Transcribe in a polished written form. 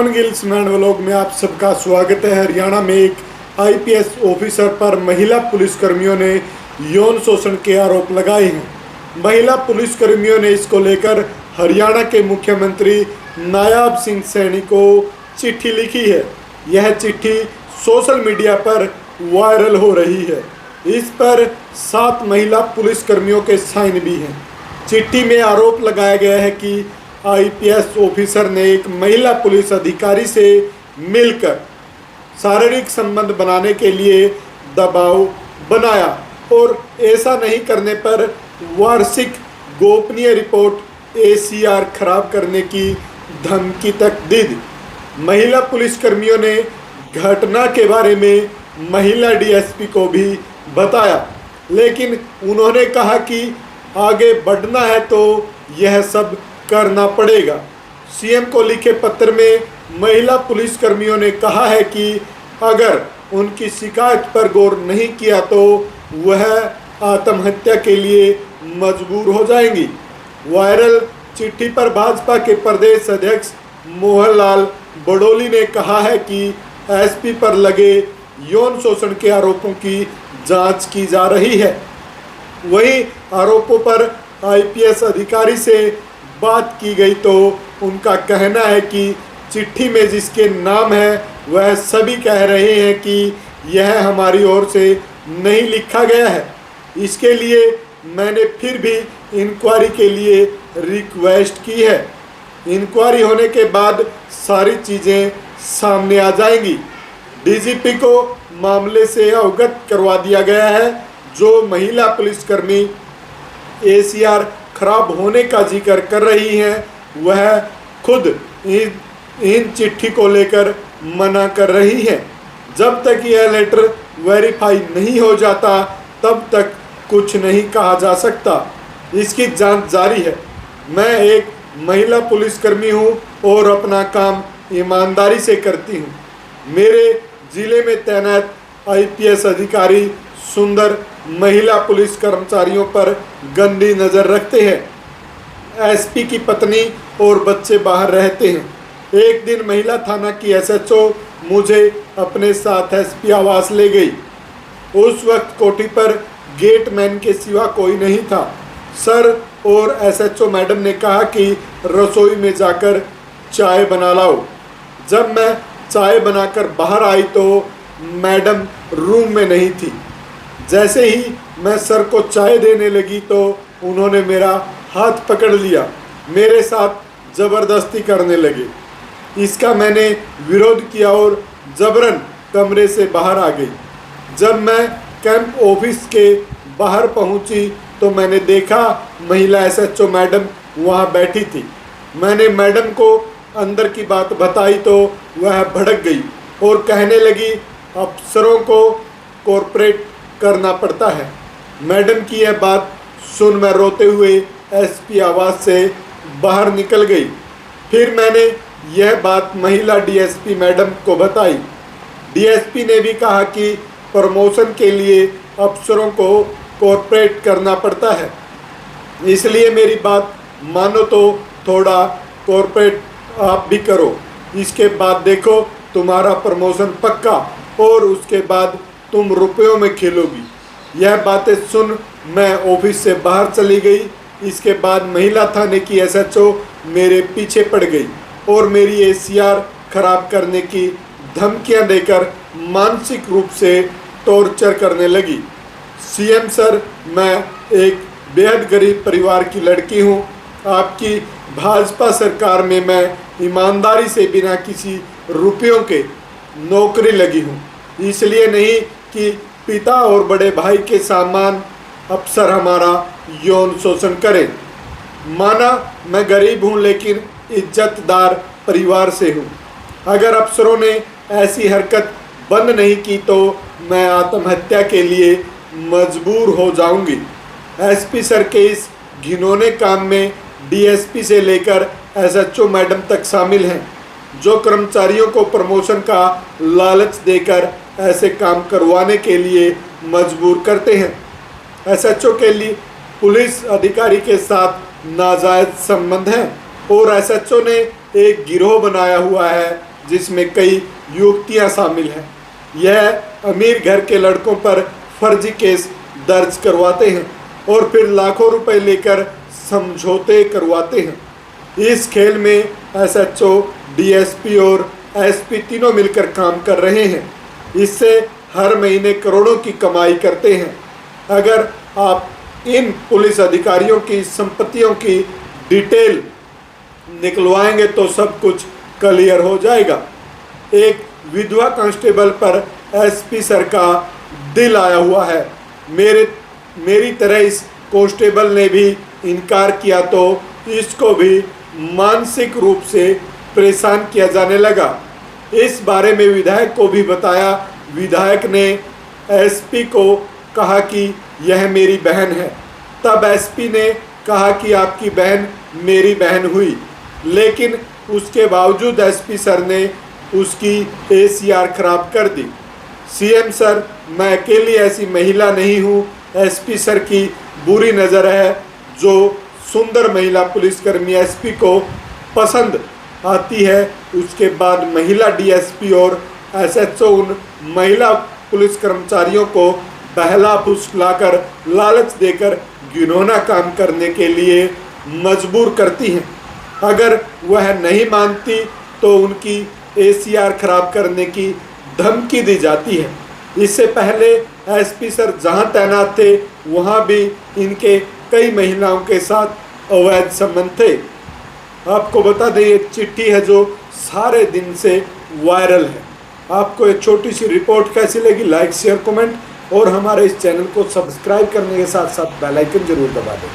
पवन gills man vlog में आप सबका स्वागत है। हरियाणा में एक आईपीएस ऑफिसर पर महिला पुलिसकर्मियों ने यौन शोषण के आरोप लगाए हैं। महिला पुलिसकर्मियों ने इसको लेकर हरियाणा के मुख्यमंत्री नायाब सिंह सैनी को चिट्ठी लिखी है। यह चिट्ठी सोशल मीडिया पर वायरल हो रही है। इस पर 7 महिला पुलिसकर्मियों के साइन भी हैं। चिट्ठी में आरोप लगाया गया है कि आईपीएस ऑफिसर ने एक महिला पुलिस अधिकारी से मिलकर शारीरिक संबंध बनाने के लिए दबाव बनाया और ऐसा नहीं करने पर वार्षिक गोपनीय रिपोर्ट एसीआर खराब करने की धमकी तक दी। महिला पुलिसकर्मियों ने घटना के बारे में महिला डीएसपी को भी बताया, लेकिन उन्होंने कहा कि आगे बढ़ना है तो यह सब करना पड़ेगा। सीएम को लिखे पत्र में महिला पुलिसकर्मियों ने कहा है कि अगर उनकी शिकायत पर गौर नहीं किया तो वह आत्महत्या के लिए मजबूर हो जाएंगी। वायरल चिट्ठी पर भाजपा के प्रदेश अध्यक्ष मोहन लाल बड़ोली ने कहा है कि एसपी पर लगे यौन शोषण के आरोपों की जांच की जा रही है। वहीं आरोपों पर आईपीएस अधिकारी से बात की गई तो उनका कहना है कि चिट्ठी में जिसके नाम है वह सभी कह रहे हैं कि यह हमारी ओर से नहीं लिखा गया है। इसके लिए मैंने फिर भी इंक्वायरी के लिए रिक्वेस्ट की है। इंक्वायरी होने के बाद सारी चीज़ें सामने आ जाएंगी। डीजीपी को मामले से अवगत करवा दिया गया है। जो महिला पुलिसकर्मी एसीआर खराब होने का जिक्र कर रही हैं वह खुद इन चिट्ठी को लेकर मना कर रही हैं। जब तक यह लेटर वेरीफाई नहीं हो जाता तब तक कुछ नहीं कहा जा सकता। इसकी जांच जारी है। मैं एक महिला पुलिसकर्मी हूं और अपना काम ईमानदारी से करती हूं। मेरे ज़िले में तैनात आईपीएस अधिकारी सुंदर महिला पुलिस कर्मचारियों पर गंदी नज़र रखते हैं। एसपी की पत्नी और बच्चे बाहर रहते हैं। एक दिन महिला थाना की एसएचओ मुझे अपने साथ एसपी आवास ले गई। उस वक्त कोठी पर गेटमैन के सिवा कोई नहीं था। सर और एसएचओ मैडम ने कहा कि रसोई में जाकर चाय बना लाओ। जब मैं चाय बनाकर बाहर आई तो मैडम रूम में नहीं थी। जैसे ही मैं सर को चाय देने लगी तो उन्होंने मेरा हाथ पकड़ लिया, मेरे साथ ज़बरदस्ती करने लगे। इसका मैंने विरोध किया और ज़बरन कमरे से बाहर आ गई। जब मैं कैंप ऑफिस के बाहर पहुंची तो मैंने देखा महिला एसएचओ मैडम वहां बैठी थी। मैंने मैडम को अंदर की बात बताई तो वह भड़क गई और कहने लगी अफसरों को कोऑपरेट करना पड़ता है। मैडम की यह बात सुन मैं रोते हुए एसपी आवास से बाहर निकल गई। फिर मैंने यह बात महिला डीएसपी मैडम को बताई। डीएसपी ने भी कहा कि प्रमोशन के लिए अफसरों को कोऑपरेट करना पड़ता है, इसलिए मेरी बात मानो तो थोड़ा कोऑपरेट आप भी करो। इसके बाद देखो तुम्हारा प्रमोशन पक्का और उसके बाद तुम रुपयों में खेलोगी। यह बातें सुन मैं ऑफिस से बाहर चली गई। इसके बाद महिला थाने की एसएचओ मेरे पीछे पड़ गई और मेरी एसीआर खराब करने की धमकियां देकर मानसिक रूप से टॉर्चर करने लगी। सीएम सर, मैं एक बेहद गरीब परिवार की लड़की हूं। आपकी भाजपा सरकार में मैं ईमानदारी से बिना किसी रुपयों के नौकरी लगी हूं। इसलिए नहीं कि पिता और बड़े भाई के समान अफसर हमारा यौन शोषण करें। माना मैं गरीब हूं लेकिन इज्जतदार परिवार से हूं। अगर अफसरों ने ऐसी हरकत बंद नहीं की तो मैं आत्महत्या के लिए मजबूर हो जाऊंगी। एसपी सर के इस घिनौने काम में डीएसपी से लेकर एसएचओ मैडम तक शामिल हैं, जो कर्मचारियों को प्रमोशन का लालच देकर ऐसे काम करवाने के लिए मजबूर करते हैं। एसएचओ के लिए पुलिस अधिकारी के साथ नाजायज संबंध हैं और एसएचओ ने एक गिरोह बनाया हुआ है जिसमें कई युवतियां शामिल हैं। यह अमीर घर के लड़कों पर फर्जी केस दर्ज करवाते हैं और फिर लाखों रुपए लेकर समझौते करवाते हैं। इस खेल में एसएचओ, डीएसपी और एसपी तीनों मिलकर काम कर रहे हैं। इससे हर महीने करोड़ों की कमाई करते हैं। अगर आप इन पुलिस अधिकारियों की संपत्तियों की डिटेल निकलवाएंगे तो सब कुछ क्लियर हो जाएगा। एक विधवा कांस्टेबल पर एसपी सर का दिल आया हुआ है। मेरी तरह इस कांस्टेबल ने भी इनकार किया तो इसको भी मानसिक रूप से परेशान किया जाने लगा। इस बारे में विधायक को भी बताया। विधायक ने एसपी को कहा कि यह मेरी बहन है। तब एसपी ने कहा कि आपकी बहन मेरी बहन हुई, लेकिन उसके बावजूद एसपी सर ने उसकी एसीआर खराब कर दी। सीएम सर, मैं अकेली ऐसी महिला नहीं हूँ। एसपी सर की बुरी नज़र है। जो सुंदर महिला पुलिसकर्मी एसपी को पसंद आती है, उसके बाद महिला डीएसपी और एसएचओ उन महिला पुलिस कर्मचारियों को बहला फुसलाकर लालच देकर घिनौना काम करने के लिए मजबूर करती हैं। अगर वह नहीं मानती तो उनकी एसीआर खराब करने की धमकी दी जाती है। इससे पहले एसपी सर जहां तैनात थे वहां भी इनके कई महिलाओं के साथ अवैध संबंध थे। आपको बता दें, ये चिट्ठी है जो सारे दिन से वायरल है। आपको एक छोटी सी रिपोर्ट कैसी लगी? लाइक, शेयर, कमेंट और हमारे इस चैनल को सब्सक्राइब करने के साथ साथ बेल आइकन जरूर दबा दें।